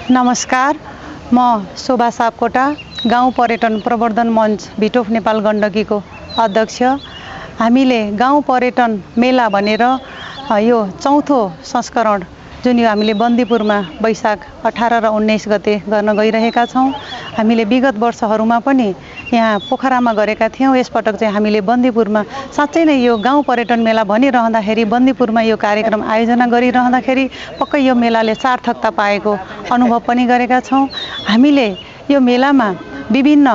नमस्कार, म शोभा सापकोटा, गाउँ पर्यटन प्रवर्धन मञ्च भिटोफ नेपाल गण्डकीको अध्यक्ष। हामीले गाउँ पर्यटन मेला भनेर यो चौथो संस्करण जुन यो हामीले बन्दीपुरमा वैशाख 18 र 19 गते गर्न गइरहेका छौँ। हामीले विगत वर्षहरूमा पनि यहाँ पोखरामा गरेका थियौँ। यसपटक चाहिँ हामीले बन्दीपुरमा साँच्चै नै यो गाउँ पर्यटन मेला भनिरहँदाखेरि बन्दीपुरमा यो कार्यक्रम आयोजना गरिरहँदाखेरि पक्कै यो मेलाले सार्थकता पाएको अनुभव पनि गरेका छौँ। हामीले यो मेलामा विभिन्न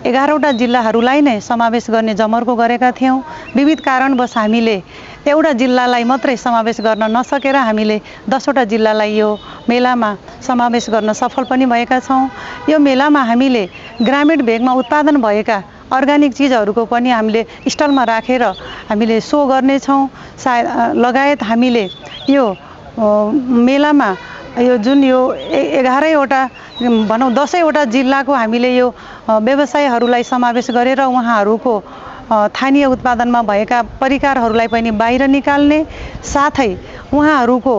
11वटा जिल्लाहरूलाई नै समावेश गर्ने जमर्को गरेका थियौँ। विविध कारणवश हामीले एउटा जिल्लालाई मात्रै समावेश गर्न नसकेर हामीले 10वटा जिल्लालाई यो मेलामा समावेश गर्न सफल पनि भएका छौँ। यो मेलामा हामीले ग्रामीण भेगमा उत्पादन भएका अर्ग्यानिक चिजहरूको पनि हामीले स्टलमा राखेर हामीले सो गर्नेछौँ। लगायत हामीले यो मेलामा यो जुन यो 11वटा भनौँ 10वटा जिल्लाको हामीले यो व्यवसायहरूलाई समावेश गरेर उहाँहरूको स्थानीय उत्पादनमा भएका परिकारहरूलाई पनि बाहिर निकाल्ने साथै उहाँहरूको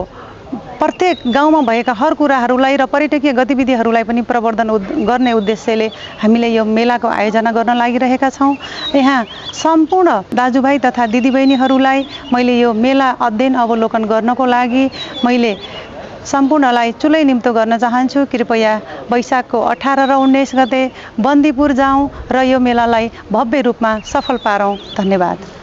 प्रत्येक गाउँमा भएका हर कुराहरूलाई र पर्यटकीय गतिविधिहरूलाई पनि प्रवर्धन गर्ने उद्देश्यले हामीले यो मेलाको आयोजना गर्न लागिरहेका छौँ। यहाँ सम्पूर्ण दाजुभाइ तथा दिदीबहिनीहरूलाई मैले यो मेला अध्ययन अवलोकन गर्नको लागि मैले सम्पूर्णलाई चुलै निम्तो गर्न चाहन्छु। कृपया वैशाखको 18 र 19 गते बन्दीपुर जाउँ र यो मेलालाई भव्य रूपमा सफल पारौँ। धन्यवाद।